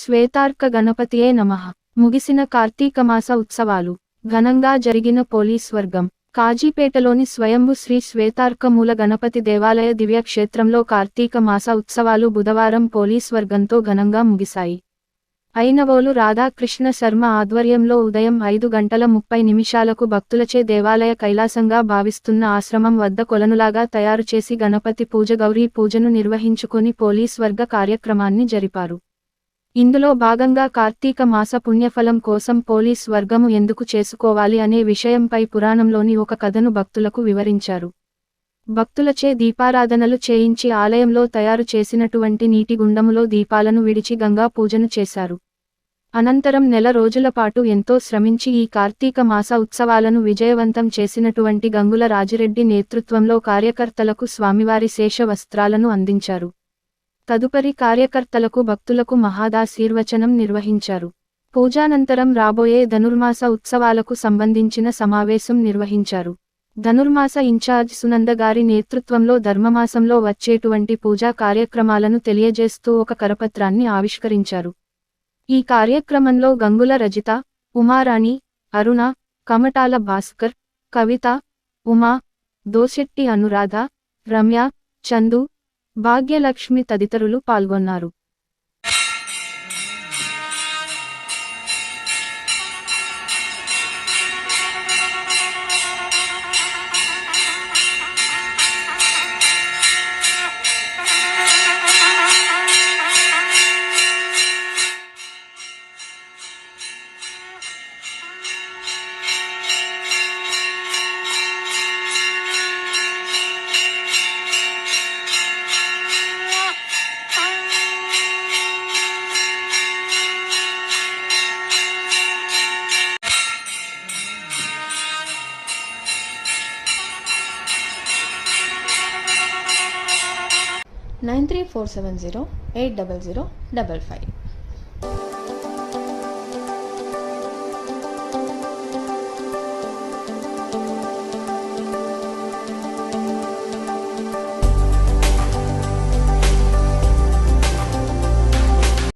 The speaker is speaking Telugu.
శ్వేతార్క గణపతియే నమః. ముగిసిన కార్తీక మాస ఉత్సవాలు ఘనంగా జరిగిన పోలీస్ వర్గం. కాజీపేటలోని స్వయంభు శ్రీ శ్వేతార్క మూల గణపతి దేవాలయ దివ్య క్షేత్రంలో కార్తీక మాస ఉత్సవాలు బుధవారం పోలీస్ వర్గంతో ఘనంగా ముగిశాయి. ఐనవోలు రాధాకృష్ణ శర్మ ఆధ్వర్యంలో ఉదయం 5:30 భక్తులచే దేవాలయ కైలాసంగా భావిస్తున్న ఆశ్రమం వద్ద కొలనులాగా తయారు చేసి గణపతి పూజ గౌరీ పూజను నిర్వహించుకొని పోలీస్ వర్గ కార్యక్రమాన్ని జరిపారు. ఇందులో భాగంగా కార్తీక మాస పుణ్యఫలం కోసం పోలీస్ వర్గము ఎందుకు చేసుకోవాలి అనే విషయంపై పురాణంలోని ఒక కథను భక్తులకు వివరించారు. భక్తులచే దీపారాధనలు చేయించి ఆలయంలో తయారు చేసినటువంటి నీటి గుండములో దీపాలను విడిచి గంగా పూజను చేశారు. అనంతరం నెల రోజుల పాటు ఎంతో శ్రమించి ఈ కార్తీక మాస ఉత్సవాలను విజయవంతం చేసినటువంటి గంగుల రాజిరెడ్డి నేతృత్వంలో కార్యకర్తలకు స్వామివారి శేష వస్త్రాలను అందించారు. తదుపరి కార్యకర్తలకు భక్తులకు మహాదాశీర్వచనం నిర్వహించారు. పూజానంతరం రాబోయే ధనుర్మాస ఉత్సవాలకు సంబంధించిన సమావేశం నిర్వహించారు. ధనుర్మాస ఇన్ఛార్జ్ సునంద గారి నేతృత్వంలో ధర్మమాసంలో వచ్చేటువంటి పూజా కార్యక్రమాలను తెలియజేస్తూ ఒక కరపత్రాన్ని ఆవిష్కరించారు. ఈ కార్యక్రమంలో గంగుల రజిత, ఉమారాణి, అరుణ, కమటాల భాస్కర్, కవిత, ఉమా, దోశెట్టి అనురాధ, రమ్య, చందు, భాగ్యలక్ష్మి తదితరులు పాల్గొన్నారు. (9347080055)